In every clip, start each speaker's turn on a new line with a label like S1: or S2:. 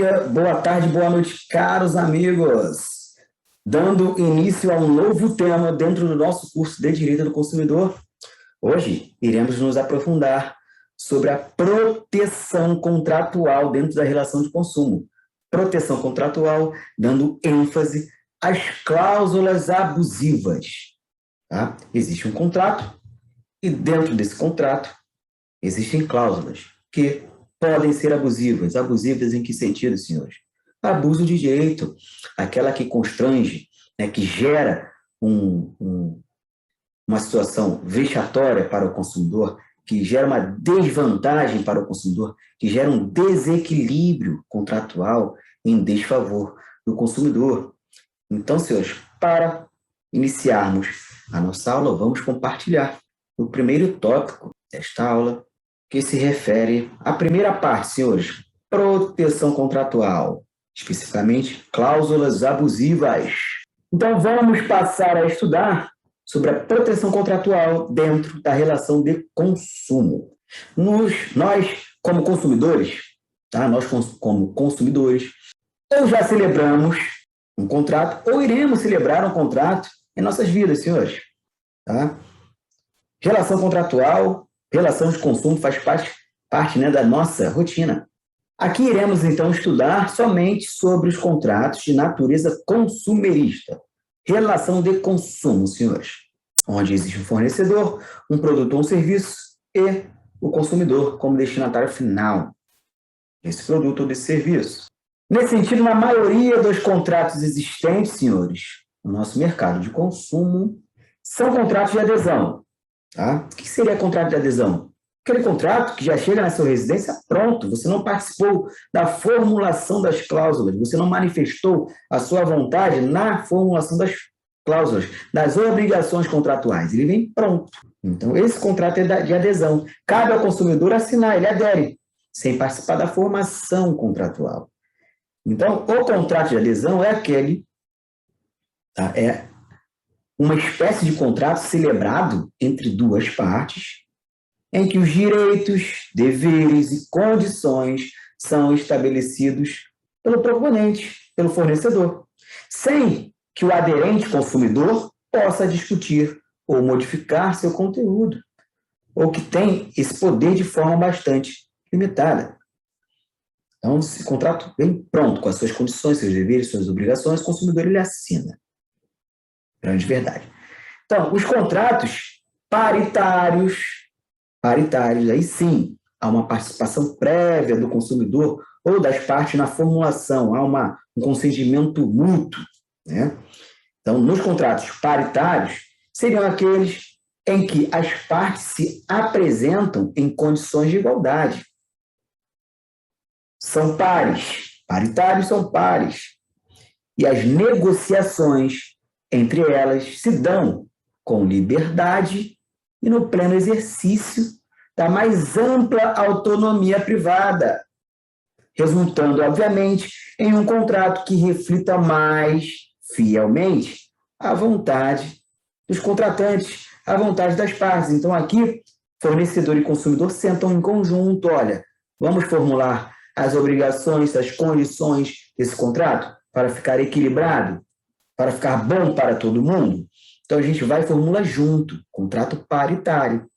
S1: dia, boa tarde, boa noite, caros amigos. Dando início a um novo tema dentro do nosso curso de Direito do Consumidor, hoje iremos nos aprofundar sobre a proteção contratual dentro da relação de consumo. Proteção contratual, dando ênfase às cláusulas abusivas. Tá? Existe um contrato e dentro desse contrato existem cláusulas que podem ser abusivas. Abusivas em que sentido, senhores? Abuso de direito, aquela que constrange, né, que gera uma situação vexatória para o consumidor, que gera uma desvantagem para o consumidor, que gera um desequilíbrio contratual em desfavor do consumidor. Então, senhores, para iniciarmos a nossa aula, vamos compartilhar o primeiro tópico desta aula, que se refere à primeira parte, senhores, proteção contratual, especificamente cláusulas abusivas. Então, vamos passar a estudar sobre a proteção contratual dentro da relação de consumo. Nós como consumidores, tá? Nós como consumidores, ou já celebramos um contrato, ou iremos celebrar um contrato em nossas vidas, senhores. Tá? Relação contratual, relação de consumo faz parte, né, da nossa rotina. Aqui iremos, então, estudar somente sobre os contratos de natureza consumerista. Relação de consumo, senhores, onde existe um fornecedor, um produto ou um serviço e o consumidor como destinatário final desse produto ou desse serviço. Nesse sentido, na maioria dos contratos existentes, senhores, no nosso mercado de consumo, são contratos de adesão. Tá? O que seria contrato de adesão? Aquele contrato que já chega na sua residência pronto, você não participou da formulação das cláusulas, você não manifestou a sua vontade na formulação das cláusulas, das obrigações contratuais, ele vem pronto. Então, esse contrato é de adesão. Cabe ao consumidor assinar, ele adere, sem participar da formação contratual. Então, o contrato de adesão é aquele, tá? É uma espécie de contrato celebrado entre duas partes, em que os direitos, deveres e condições são estabelecidos pelo proponente, pelo fornecedor, sem que o aderente consumidor possa discutir ou modificar seu conteúdo, ou que tem esse poder de forma bastante limitada. Então, esse contrato vem pronto, com as suas condições, seus deveres, suas obrigações, o consumidor ele assina. Grande verdade. Então, os contratos paritários, aí sim, há uma participação prévia do consumidor ou das partes na formulação, há um consentimento mútuo, né? Então, nos contratos paritários, seriam aqueles em que as partes se apresentam em condições de igualdade. São pares, paritários são pares, e as negociações entre elas se dão com liberdade e no pleno exercício da mais ampla autonomia privada, resultando, obviamente, em um contrato que reflita mais fielmente a vontade dos contratantes, a vontade das partes. Então, aqui, fornecedor e consumidor sentam em conjunto, olha, vamos formular as obrigações, as condições desse contrato para ficar equilibrado, para ficar bom para todo mundo. Então, a gente vai formular junto, contrato paritário.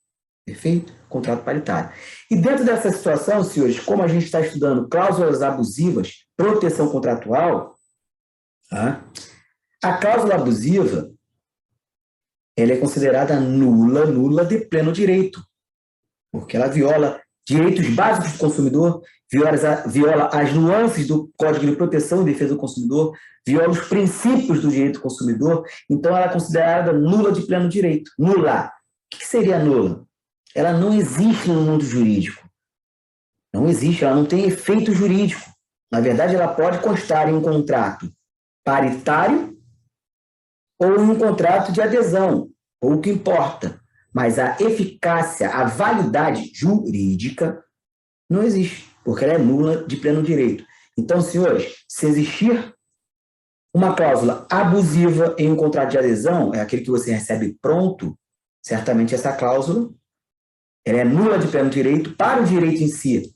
S1: Perfeito? Contrato paritário. E dentro dessa situação, senhores, como a gente está estudando cláusulas abusivas, proteção contratual, tá? A cláusula abusiva ela é considerada nula de pleno direito, porque ela viola direitos básicos do consumidor, viola as nuances do Código de Proteção e Defesa do Consumidor, viola os princípios do direito do consumidor, então ela é considerada nula de pleno direito. Nula. O que seria nula? Ela não existe no mundo jurídico. Não existe, ela não tem efeito jurídico. Na verdade, ela pode constar em um contrato paritário ou em um contrato de adesão, ou o que importa. Mas a eficácia, a validade jurídica não existe, porque ela é nula de pleno direito. Então, senhores, se existir uma cláusula abusiva em um contrato de adesão, é aquele que você recebe pronto, certamente essa cláusula ela é nula de pleno direito para o direito em si.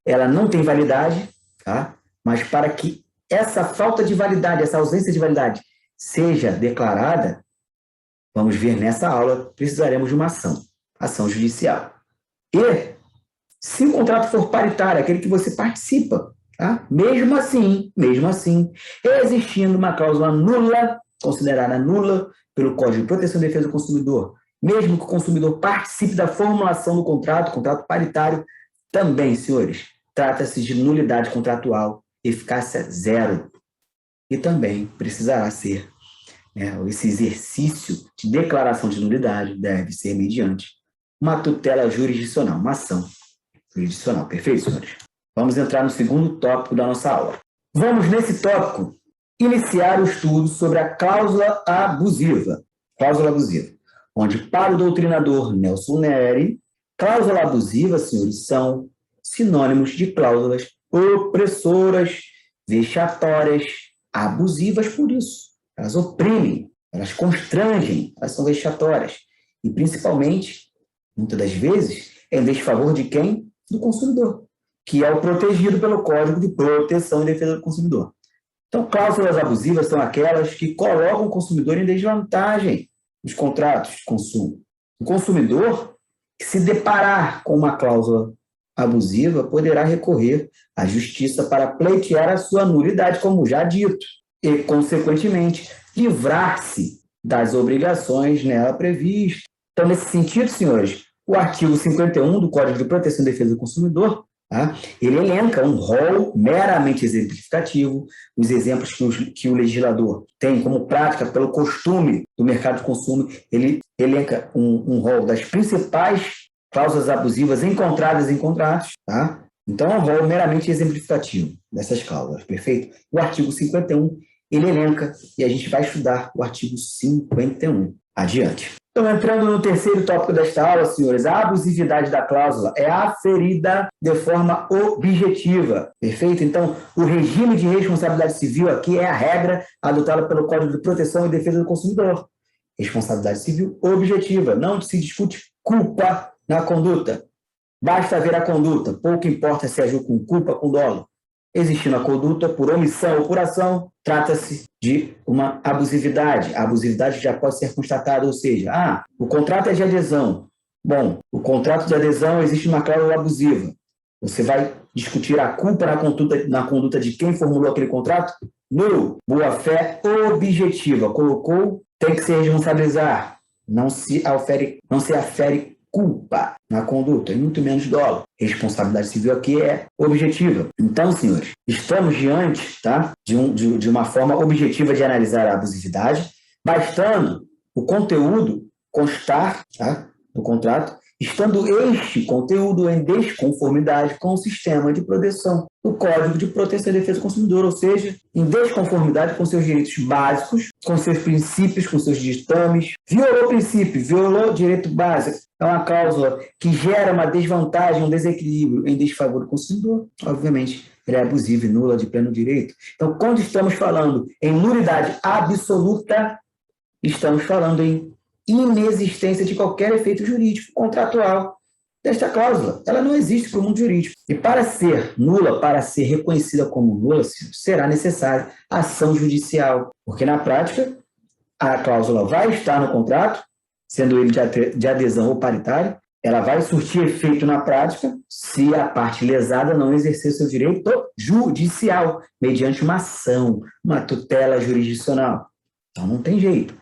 S1: Ela não tem validade, tá? Mas para que essa falta de validade, essa ausência de validade seja declarada, vamos ver nessa aula, precisaremos de uma ação judicial. E, se o contrato for paritário, aquele que você participa, tá? Mesmo assim, existindo uma cláusula nula, considerada nula pelo Código de Proteção e Defesa do Consumidor, mesmo que o consumidor participe da formulação do contrato paritário, também, senhores, trata-se de nulidade contratual, eficácia zero. E também precisará ser, esse exercício de declaração de nulidade deve ser mediante uma tutela jurisdicional, uma ação jurisdicional. Perfeito, senhores? Vamos entrar no segundo tópico da nossa aula. Vamos, nesse tópico, iniciar o estudo sobre a cláusula abusiva. Cláusula abusiva, onde, para o doutrinador Nelson Neri, cláusula abusiva, senhores, são sinônimos de cláusulas opressoras, vexatórias, abusivas por isso. Elas oprimem, elas constrangem, elas são vexatórias. E, principalmente, muitas das vezes, é em desfavor de quem? Do consumidor, que é o protegido pelo Código de Proteção e Defesa do Consumidor. Então, cláusulas abusivas são aquelas que colocam o consumidor em desvantagem nos contratos de consumo. O consumidor que se deparar com uma cláusula abusiva poderá recorrer à justiça para pleitear a sua nulidade, como já dito, e, consequentemente, livrar-se das obrigações nela previstas. Então, nesse sentido, senhores, o artigo 51 do Código de Proteção e Defesa do Consumidor, ele elenca um rol meramente exemplificativo, os exemplos que o legislador tem como prática pelo costume do mercado de consumo, ele elenca um rol das principais cláusulas abusivas encontradas em contratos, tá? Então, é um rol meramente exemplificativo dessas cláusulas, perfeito? O artigo 51, ele elenca, e a gente vai estudar o artigo 51 adiante. Então, entrando no terceiro tópico desta aula, senhores, a abusividade da cláusula é aferida de forma objetiva, perfeito? Então, o regime de responsabilidade civil aqui é a regra adotada pelo Código de Proteção e Defesa do Consumidor. Responsabilidade civil objetiva, não se discute culpa na conduta. Basta ver a conduta, pouco importa se agiu com culpa ou com dolo. Existindo a conduta por omissão ou por ação, trata-se de uma abusividade. A abusividade já pode ser constatada, ou seja, o contrato é de adesão. Bom, o contrato de adesão existe uma cláusula abusiva. Você vai discutir a culpa na conduta de quem formulou aquele contrato? No boa-fé objetiva. Colocou, tem que se responsabilizar. Não se afere culpa na conduta, e muito menos dolo. Responsabilidade civil aqui é objetiva. Então, senhores, estamos diante, tá, de uma forma objetiva de analisar a abusividade, bastando o conteúdo constar, tá, do contrato, estando este conteúdo em desconformidade com o sistema de proteção do Código de Proteção e Defesa do Consumidor, ou seja, em desconformidade com seus direitos básicos, com seus princípios, com seus ditames, violou o princípio, violou o direito básico, é uma cláusula que gera uma desvantagem, um desequilíbrio em desfavor do consumidor, obviamente, ela é abusiva e nula de pleno direito. Então, quando estamos falando em nulidade absoluta, estamos falando em inexistência de qualquer efeito jurídico contratual desta cláusula. Ela não existe para o mundo jurídico. E para ser nula, para ser reconhecida como nula, será necessária ação judicial, porque na prática a cláusula vai estar no contrato, sendo ele de adesão ou paritário, ela vai surtir efeito na prática se a parte lesada não exercer seu direito judicial, mediante uma ação, uma tutela jurisdicional. Então não tem jeito.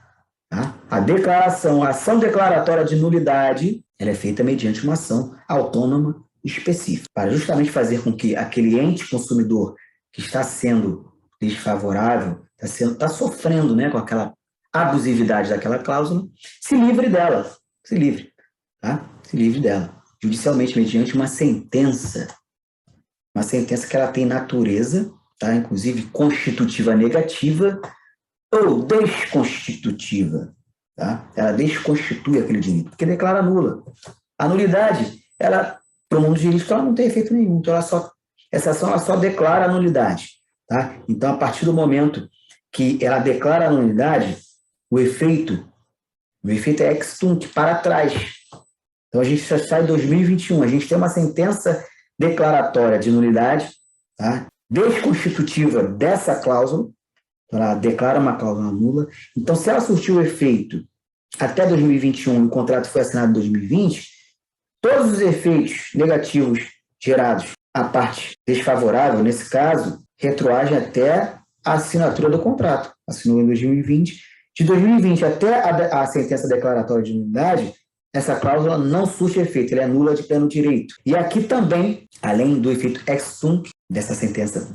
S1: Tá? A ação declaratória de nulidade, ela é feita mediante uma ação autônoma específica, para justamente fazer com que aquele ente consumidor que está sendo desfavorável, está sofrendo, né, com aquela abusividade daquela cláusula, se livre dela, tá? Se livre dela, judicialmente, mediante uma sentença que ela tem natureza, tá? Inclusive constitutiva negativa, ou desconstitutiva, tá? Ela desconstitui aquele direito, porque declara nula. A nulidade, ela, para o mundo jurídico, ela não tem efeito nenhum, então essa ação ela só declara a nulidade, tá? Então, a partir do momento que ela declara a nulidade, o efeito é ex tunc, para trás. Então, a gente já está em 2021, a gente tem uma sentença declaratória de nulidade, tá? desconstitutiva dessa cláusula, ela declara uma cláusula nula. Então, se ela surtiu efeito até 2021 e o contrato foi assinado em 2020, todos os efeitos negativos gerados à parte desfavorável, nesse caso, retroagem até a assinatura do contrato. Assinou em 2020. De 2020 até a sentença declaratória de nulidade, essa cláusula não surte efeito, ela é nula de pleno direito. E aqui também, além do efeito ex tunc, dessa sentença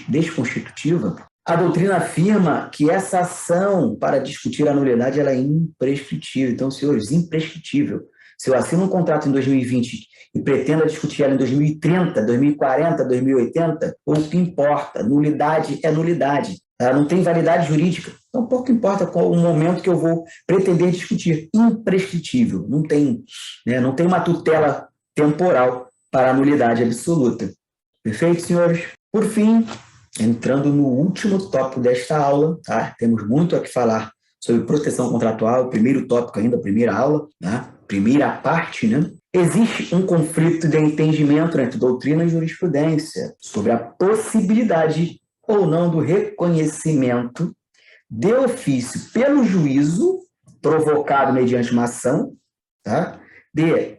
S1: desconstitutiva, a doutrina afirma que essa ação para discutir a nulidade ela é imprescritível. Então, senhores, imprescritível. Se eu assino um contrato em 2020 e pretendo discutir ela em 2030, 2040, 2080, pouco importa. Nulidade é nulidade. Ela não tem validade jurídica. Então, pouco importa qual o momento que eu vou pretender discutir. Imprescritível. Não tem uma tutela temporal para a nulidade absoluta. Perfeito, senhores? Por fim, entrando no último tópico desta aula, tá? Temos muito a que falar sobre proteção contratual, o primeiro tópico ainda, a primeira aula, né? Primeira parte, né? Existe um conflito de entendimento entre doutrina e jurisprudência sobre a possibilidade ou não do reconhecimento de ofício pelo juízo, provocado mediante uma ação, tá? De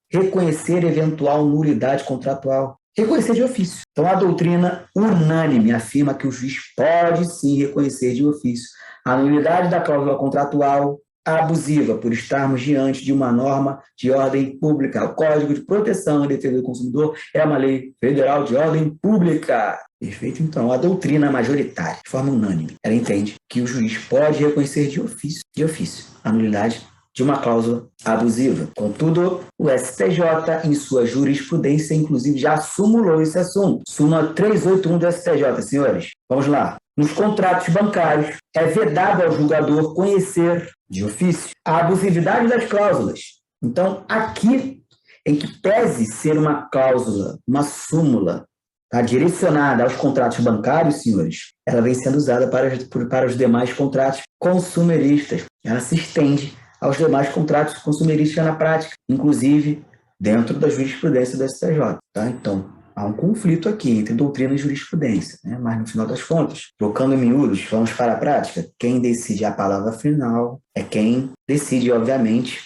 S1: reconhecer eventual nulidade contratual. Reconhecer de ofício. Então, a doutrina unânime afirma que o juiz pode sim reconhecer de ofício a nulidade da cláusula contratual abusiva, por estarmos diante de uma norma de ordem pública. O Código de Proteção e Defesa do Consumidor é uma lei federal de ordem pública. Perfeito? Então, a doutrina majoritária, de forma unânime, ela entende que o juiz pode reconhecer de ofício, a nulidade de uma cláusula abusiva. Contudo, o STJ, em sua jurisprudência, inclusive, já sumulou esse assunto. Súmula 381 do STJ, senhores. Vamos lá. Nos contratos bancários, é vedado ao julgador conhecer de ofício a abusividade das cláusulas. Então, aqui, em que pese ser uma cláusula, uma súmula, tá, direcionada aos contratos bancários, senhores, ela vem sendo usada para os demais contratos consumeristas. Ela se estende aos demais contratos consumeristas na prática, inclusive dentro da jurisprudência do STJ. Tá? Então, há um conflito aqui entre doutrina e jurisprudência, né? Mas no final das contas, trocando em miúdos, vamos para a prática. Quem decide a palavra final é quem decide, obviamente,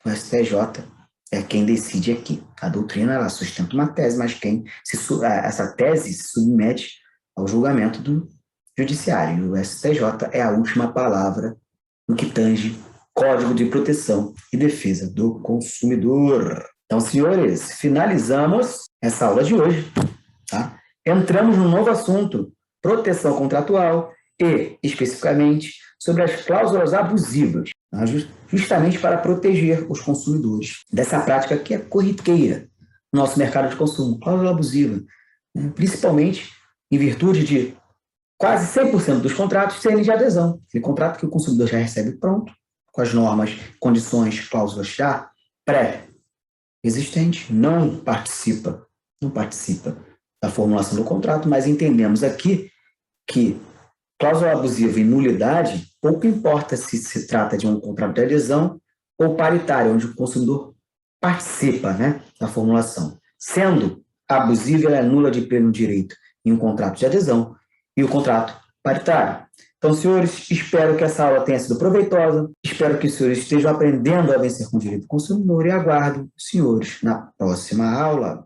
S1: o STJ é quem decide aqui. A doutrina ela sustenta uma tese, mas essa tese se submete ao julgamento do judiciário. E o STJ é a última palavra no que tange Código de Proteção e Defesa do Consumidor. Então, senhores, finalizamos essa aula de hoje. Tá? Entramos num novo assunto, proteção contratual e, especificamente, sobre as cláusulas abusivas, tá? Justamente para proteger os consumidores dessa prática que é corriqueira no nosso mercado de consumo, cláusula abusiva, né? Principalmente em virtude de quase 100% dos contratos serem de adesão. Aquele contrato que o consumidor já recebe pronto, com as normas, condições, cláusulas já pré-existentes, não participa da formulação do contrato, mas entendemos aqui que cláusula abusiva e nulidade, pouco importa se se trata de um contrato de adesão ou paritário, onde o consumidor participa, né, da formulação. Sendo abusiva, ela é nula de pleno direito em um contrato de adesão e o contrato paritário. Então, senhores, espero que essa aula tenha sido proveitosa, espero que os senhores estejam aprendendo a vencer com o direito do consumidor e aguardo os senhores na próxima aula.